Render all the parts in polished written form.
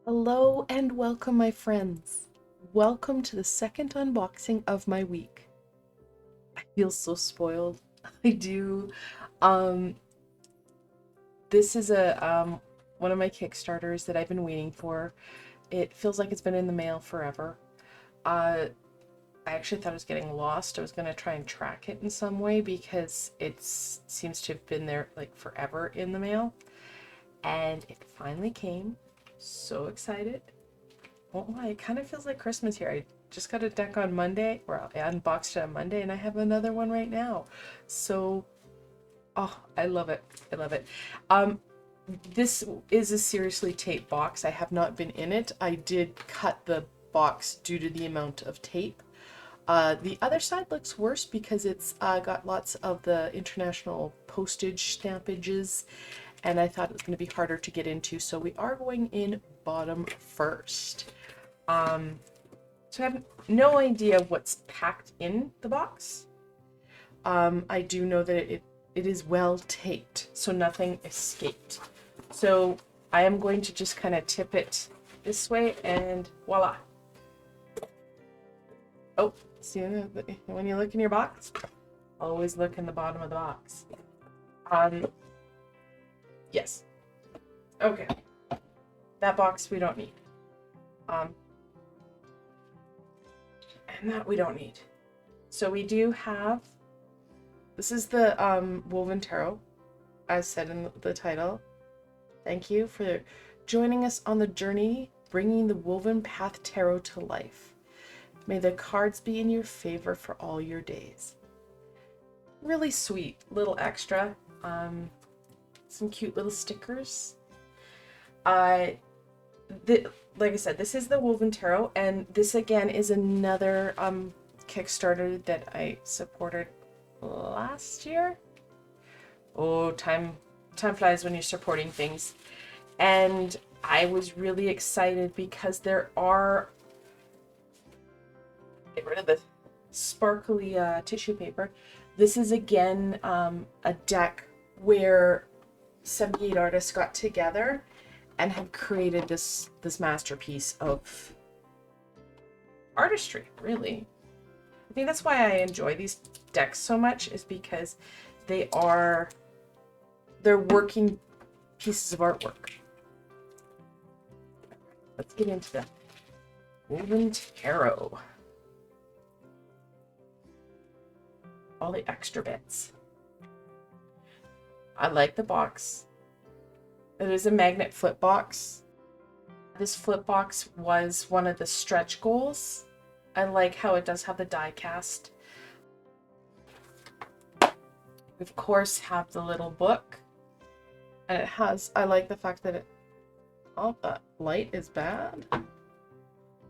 Hello and welcome, my friends. Welcome to the second unboxing of my week. I feel so spoiled. I do. Um, this is a one of my Kickstarters that I've been waiting for. It feels like it's been in the mail forever. I actually thought it was getting lost. I was gonna try and track it in some way because it seems to have been there like forever in the mail. And it finally came. So excited. Won't lie, it kind of feels like Christmas here. I just got a deck on Monday, or I unboxed it on Monday, and I have another one right now. So, oh, I love it. I love it. This is a seriously taped box. I have not been in it. I did cut the box due to the amount of tape. The other side looks worse because it's got lots of the international postage stampages, and I thought it was going to be harder to get into, so we are going in bottom first. So I have no idea what's packed in the box. I do know that it is well taped, so nothing escaped. So I am going to just kind of tip it this way and voila. Oh, see, when you look in your box, always look in the bottom of the box. Yes. Okay. That box we don't need. And that we don't need. So we do have, this is the Woven Tarot, as said in the title. Thank you for joining us on the journey, bringing the Woven Path Tarot to life. May the cards be in your favor for all your days. Really sweet little extra. Some cute little stickers. Like I said, this is the Woven Tarot, and this again is another Kickstarter that I supported last year. Oh, time flies when you're supporting things. And I was really excited because there are, get rid of the sparkly tissue paper. This is again a deck where 78 artists got together and have created this masterpiece of artistry, really. I think that's why I enjoy these decks so much, is because they're working pieces of artwork. Let's get into the Woven Tarot. All the extra bits. I like the box. It is a magnet flip box. This flip box was one of the stretch goals. I like how it does have the die cast. We of course have the little book. And it has, I like the fact that the light is bad.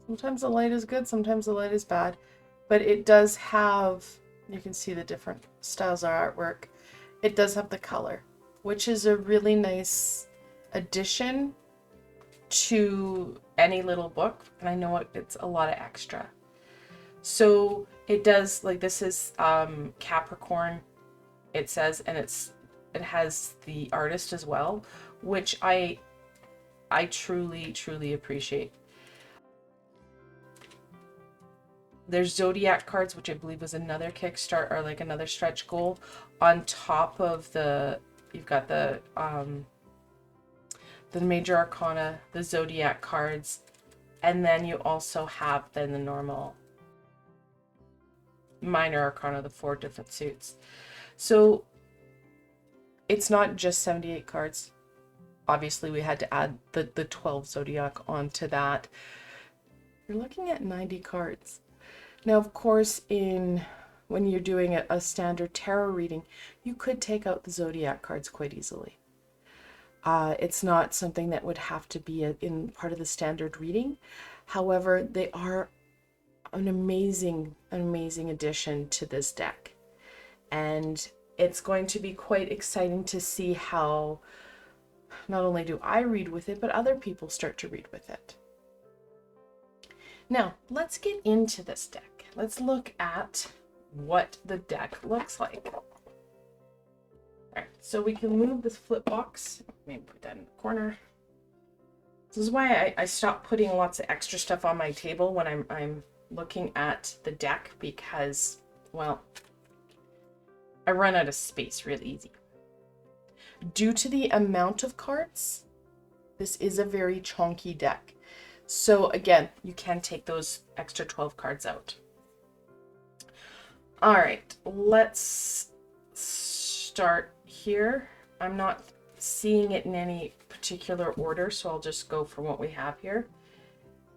Sometimes the light is good, sometimes the light is bad. But it does have, you can see the different styles of artwork. It does have the color, which is a really nice addition to any little book, and I know it's a lot of extra. So it does, like, this is Capricorn, it says, and it has the artist as well, which I truly appreciate. There's zodiac cards, which I believe was another Kickstarter, or like another stretch goal. On top of you've got the major arcana, the zodiac cards, and then you also have then the normal minor arcana, the 4 different suits. So it's not just 78 cards. Obviously we had to add the 12 zodiac onto that. You're looking at 90 cards. Now, of course, when you're doing a standard tarot reading, you could take out the zodiac cards quite easily. It's not something that would have to be in part of the standard reading. However, they are an amazing addition to this deck. And it's going to be quite exciting to see how not only do I read with it, but other people start to read with it. Now, let's get into this deck. Let's look at what the deck looks like. Alright, so we can move this flip box. Maybe put that in the corner. This is why I stopped putting lots of extra stuff on my table when I'm looking at the deck, because, well, I run out of space real easy. Due to the amount of cards, this is a very chunky deck. So again, you can take those extra 12 cards out. All right, let's start here. I'm not seeing it in any particular order, so I'll just go for what we have here.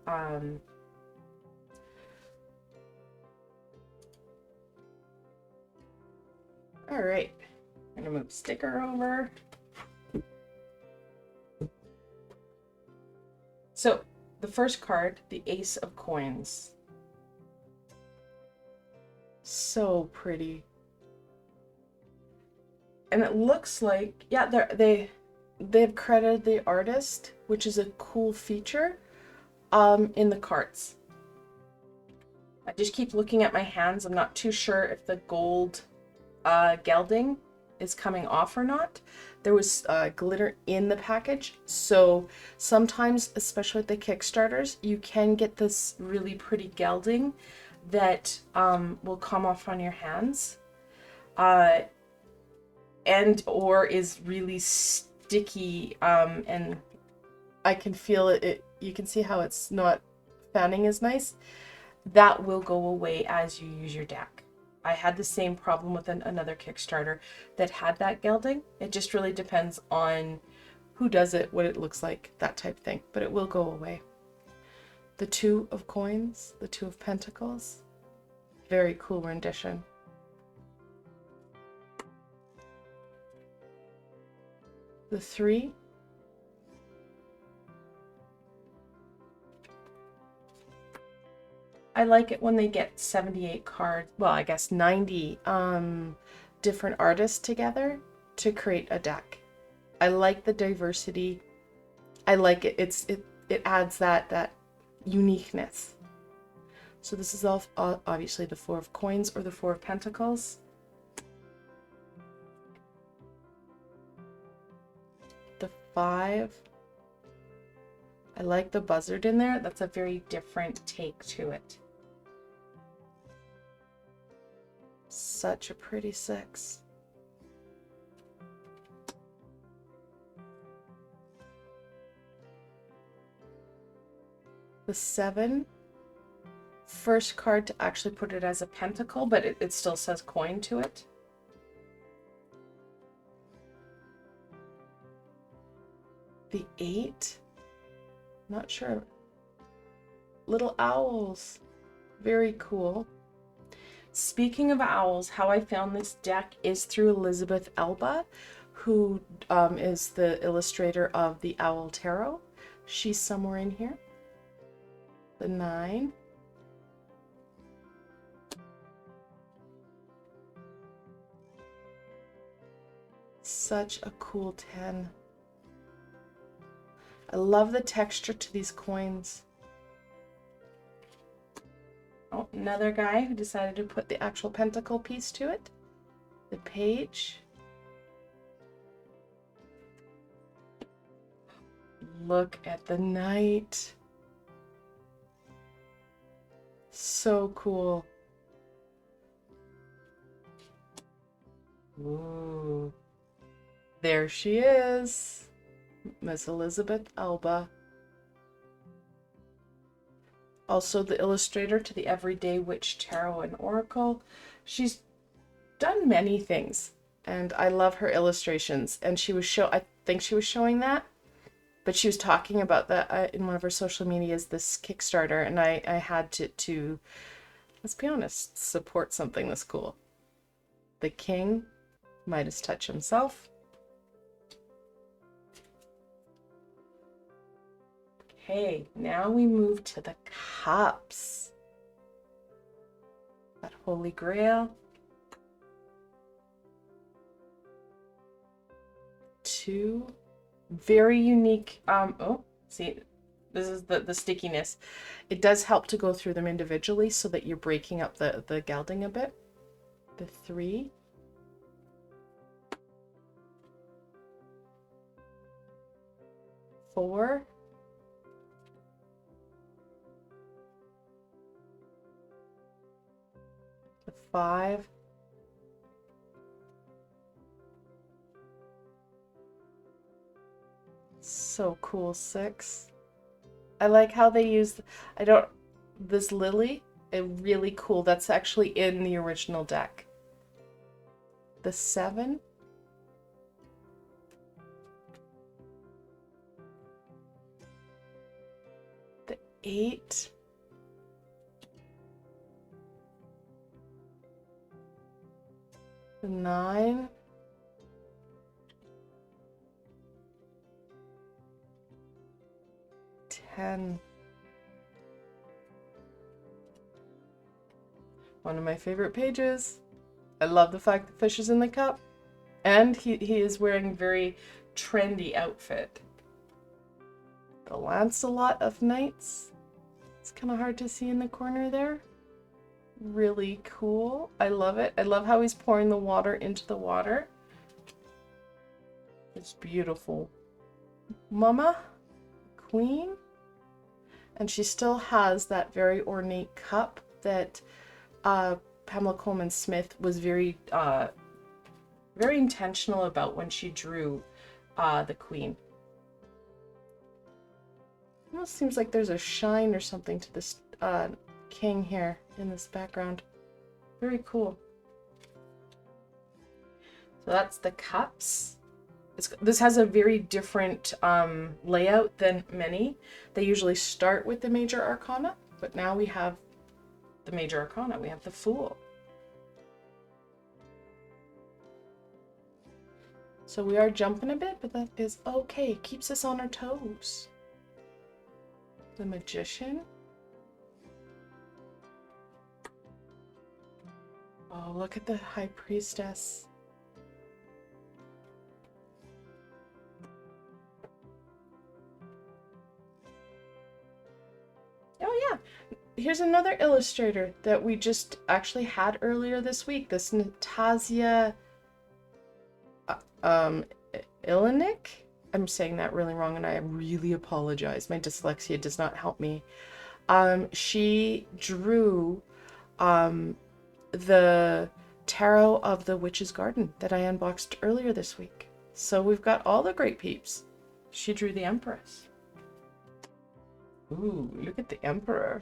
All right, I'm gonna move sticker over. So the first card, the Ace of Coins. So pretty. And it looks like, yeah, they've credited the artist, which is a cool feature, in the cards. I just keep looking at my hands. I'm not too sure if the gold gelding is coming off or not. There was glitter in the package, so sometimes, especially with the Kickstarters, you can get this really pretty gelding that will come off on your hands, and or is really sticky, and I can feel it. You can see how it's not fanning as nice. That will go away as you use your deck. I had the same problem with another Kickstarter that had that gelding. It just really depends on who does it, what it looks like, that type of thing. But it will go away. The Two of Coins, the Two of Pentacles. Very cool rendition. The Three. I like it when they get 78 cards, well, I guess 90 different artists together to create a deck. I like the diversity. I like it. It adds that uniqueness. So this is all obviously the Four of Coins or the Four of Pentacles. The Five. I like the buzzard in there. That's a very different take to it. Such a pretty six. The Seven. First card to actually put it as a pentacle, but it still says coin to it. The Eight. Not sure. Little owls. Very cool. Speaking of owls, how I found this deck is through Elizabeth Elba, who is the illustrator of the Owl Tarot. She's somewhere in here. The Nine. Such a cool 10. I love the texture to these coins. Oh, another guy who decided to put the actual pentacle piece to it. The Page. Look at the Knight. So cool. Ooh. There she is. Miss Elizabeth Elba. Also the illustrator to the Everyday Witch Tarot and Oracle. She's done many things, and I love her illustrations. And she was I think she was showing that, but she was talking about that in one of her social medias, this Kickstarter, and I had to, let's be honest, support something this cool. The King, Midas touch himself. Okay, now we move to the cups. That Holy Grail. Two very unique, oh, see, this is the stickiness. It does help to go through them individually so that you're breaking up the gelding a bit. The Three. Four. The 5. So cool. 6. I like how they use, this lily, really cool. That's actually in the original deck. The 7. The 8. The 9. Ten. One of my favorite pages. I love the fact the fish is in the cup. And he is wearing a very trendy outfit. The Lancelot of Knights. It's kind of hard to see in the corner there. Really cool. I love it. I love how he's pouring the water into the water. It's beautiful. Mama, Queen. And she still has that very ornate cup that Pamela Coleman Smith was very intentional about when she drew the Queen. It almost seems like there's a shine or something to this king here in this background. Very cool. So that's the cups. This has a very different layout than many. They usually start with the major arcana, but now we have the major arcana. We have the Fool. So we are jumping a bit, but that is okay. It keeps us on our toes. The Magician. Oh, look at the High Priestess. Oh yeah, here's another illustrator that we just actually had earlier this week. This Nastasia Ilinik. I'm saying that really wrong and I really apologize. My dyslexia does not help me. She drew the Tarot of the Witch's Garden that I unboxed earlier this week. So we've got all the great peeps. She drew the Empress. Ooh, look at the Emperor.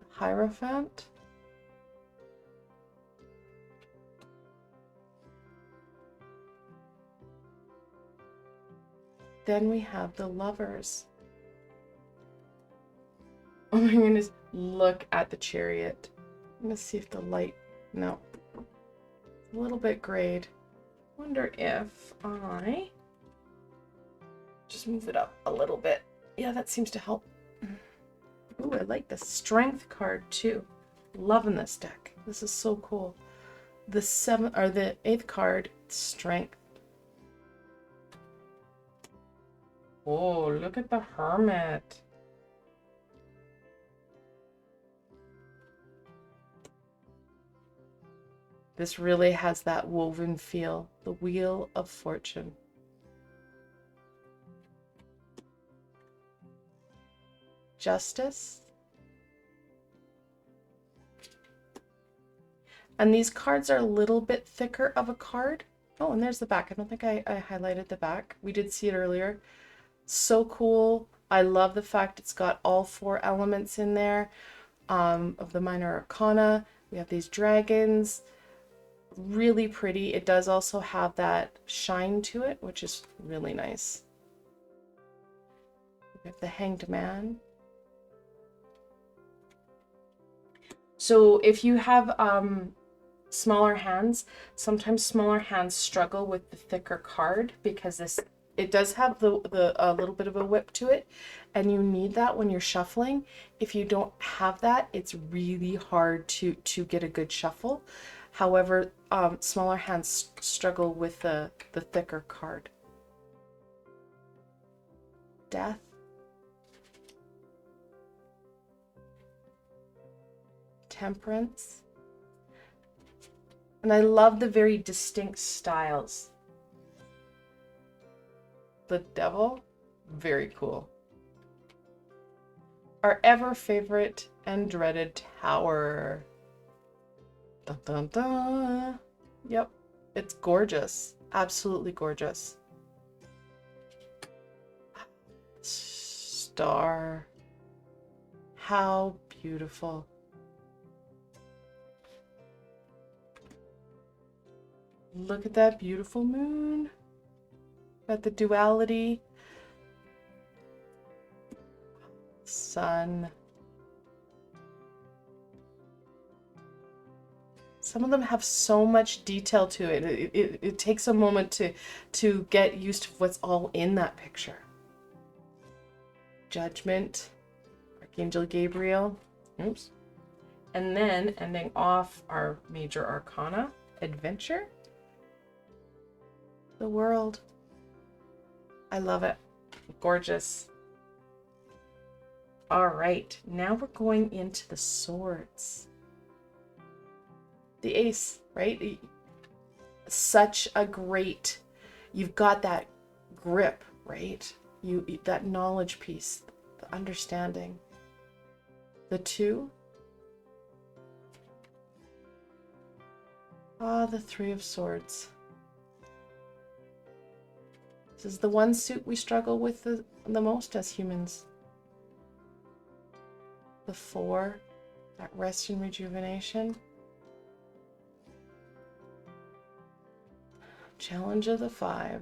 Hierophant. Then we have the Lovers. Oh my goodness, look at the Chariot. I'm gonna see if the light, no. It's a little bit grayed. Wonder if I just move it up a little bit. Yeah, that seems to help. Ooh, I like the Strength card too. Loving this deck. This is so cool. The 8th card, Strength. Oh, look at the Hermit. This really has that woven feel. The Wheel of Fortune. Justice. And these cards are a little bit thicker of a card. Oh, and there's the back. I don't think I highlighted the back. We did see it earlier. So cool. I love the fact it's got all 4 elements in there of the minor arcana. We have these dragons. Really pretty. It does also have that shine to it, which is really nice. We have the Hanged Man. So if you have smaller hands, sometimes smaller hands struggle with the thicker card because it does have a little bit of a whip to it, and you need that when you're shuffling. If you don't have that, it's really hard to get a good shuffle. However, smaller hands struggle with the thicker card. Death. Temperance. And I love the very distinct styles. The Devil, very cool. our ever favorite and dreaded tower. Dun, dun, dun. Yep, it's gorgeous. Absolutely gorgeous. Star. How beautiful. Look at that beautiful moon. Got the duality. Sun. Some of them have so much detail to it. It takes a moment to get used to what's all in that picture. Judgment, Archangel Gabriel, oops. And then ending off our major arcana, Adventure, the World. I love it. Gorgeous. All right, now we're going into the swords. The ace, right? Such a great, you've got that grip, right? That knowledge piece, the understanding. The two. Ah, the Three of Swords. This is the one suit we struggle with the most as humans. The Four, that rest and rejuvenation. Challenge of the Five.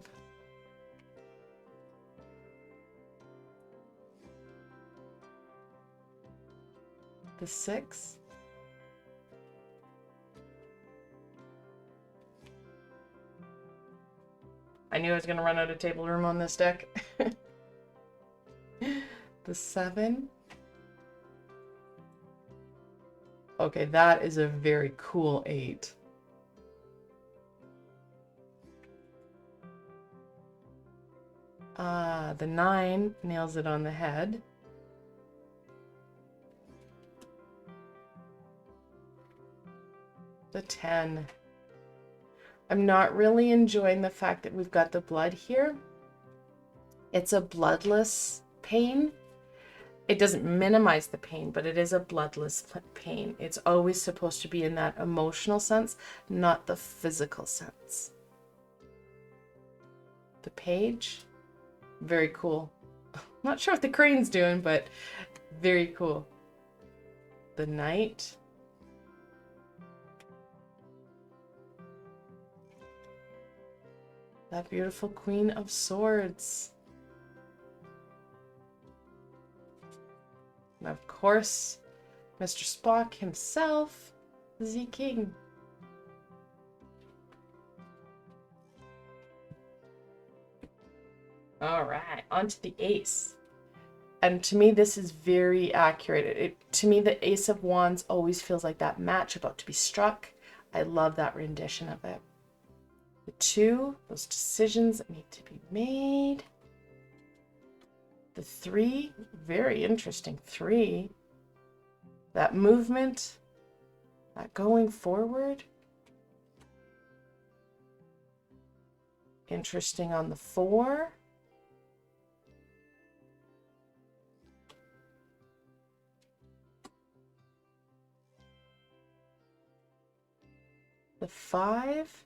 The Six. I knew I was going to run out of table room on this deck. The Seven. Okay, that is a very cool 8. The 9 nails it on the head. The 10. I'm not really enjoying the fact that we've got the blood here. It's a bloodless pain. It doesn't minimize the pain, but it is a bloodless pain. It's always supposed to be in that emotional sense, not the physical sense. The Page. Very cool. Not sure what the crane's doing, but very cool. The Knight. That beautiful Queen of Swords. And of course, Mr. Spock himself, Z King. All right, on to the ace. And to me, this is very accurate. To me, the Ace of Wands always feels like that match about to be struck. I love that rendition of it. The 2, those decisions that need to be made. The 3, very interesting 3. That movement, that going forward. Interesting on the 4. The 5.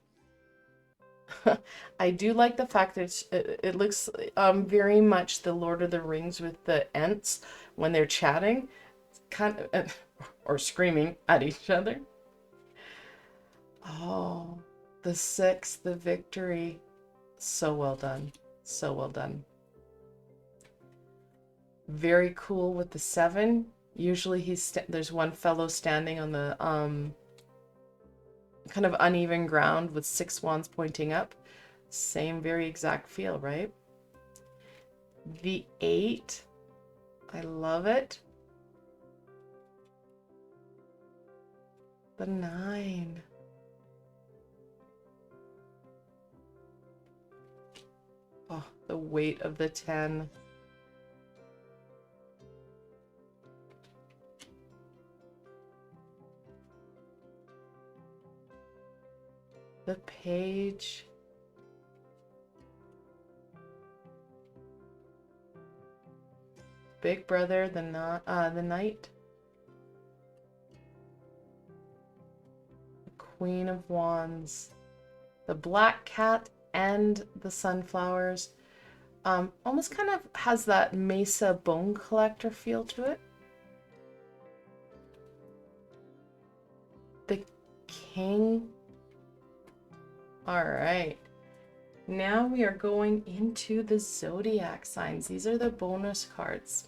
I do like the fact that it looks very much the Lord of the Rings with the Ents when they're chatting, kind of, or screaming at each other. Oh, the 6, the Victory. So well done. So well done. Very cool with the 7. Usually there's one fellow standing on the kind of uneven ground with 6 wands pointing up. Same very exact feel, right? The 8, I love it. The 9. Oh, the weight of the 10. The Page. Big Brother, the Knight, the Queen of Wands, the Black Cat, and the Sunflowers. Almost kind of has that Mesa Bone Collector feel to it. The King. All right. Now we are going into the zodiac signs. These are the bonus cards.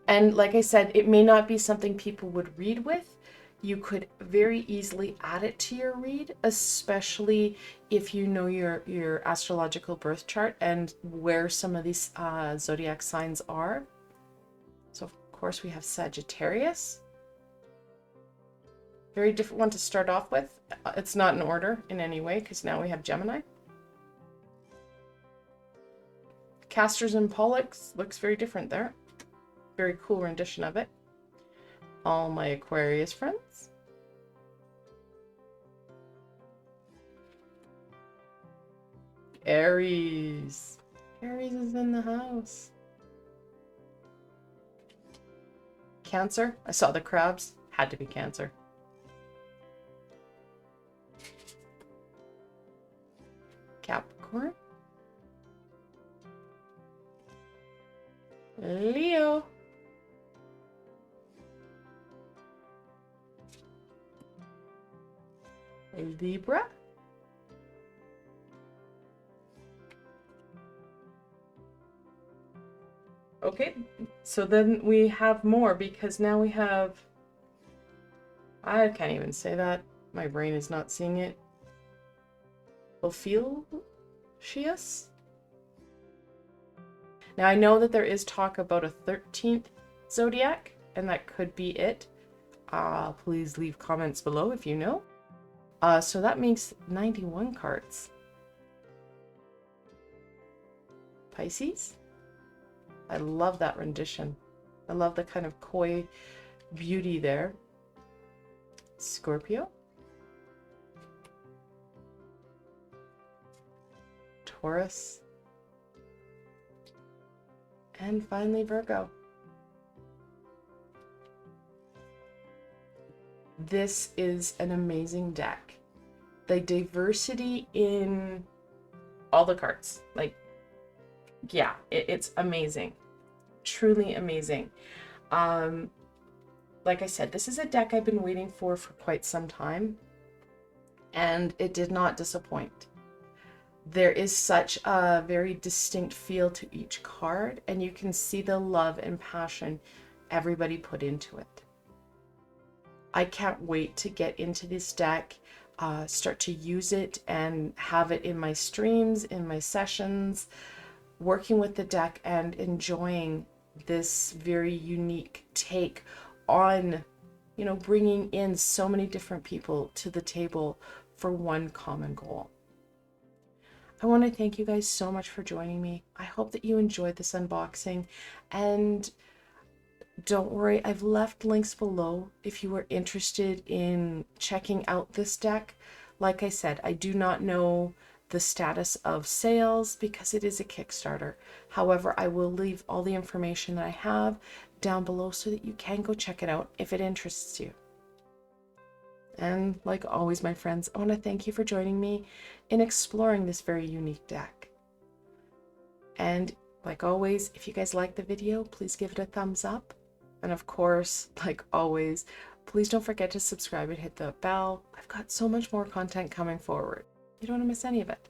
And like I said, it may not be something people would read with. You could very easily add it to your read, especially if you know your astrological birth chart and where some of these zodiac signs are. So of course we have Sagittarius. Very different one to start off with. It's not in order in any way because now we have Gemini. Castors and Pollux looks very different there. Very cool rendition of it. All my Aquarius friends. Aries. Aries is in the house. Cancer. I saw the crabs. Had to be Cancer. Capricorn. Leo. Libra. Okay, so then we have more because now we have, I can't even say that. My brain is not seeing it. Ophiuchus? Now I know that there is talk about a 13th zodiac, and that could be it. Please leave comments below if you know. So that makes 91 cards. Pisces. I love that rendition. I love the kind of coy beauty there. Scorpio. Taurus. And finally Virgo. This is an amazing deck. The diversity in all the cards, like, yeah, it's amazing. Truly amazing. Like I said, this is a deck I've been waiting for quite some time, and it did not disappoint. There is such a very distinct feel to each card, and you can see the love and passion everybody put into it. I can't wait to get into this deck, start to use it and have it in my streams, in my sessions, working with the deck and enjoying this very unique take on, you know, bringing in so many different people to the table for one common goal. I want to thank you guys so much for joining me. I hope that you enjoyed this unboxing, and don't worry, I've left links below if you are interested in checking out this deck. Like I said, I do not know the status of sales because it is a Kickstarter. However, I will leave all the information that I have down below so that you can go check it out if it interests you. And like always, my friends, I want to thank you for joining me in exploring this very unique deck. And like always, if you guys like the video, please give it a thumbs up. And of course, like always, please don't forget to subscribe and hit the bell. I've got so much more content coming forward. You don't want to miss any of it.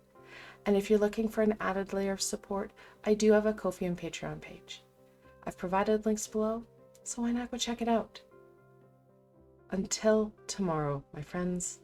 And if you're looking for an added layer of support, I do have a Ko-fi and Patreon page. I've provided links below, so why not go check it out? Until tomorrow, my friends.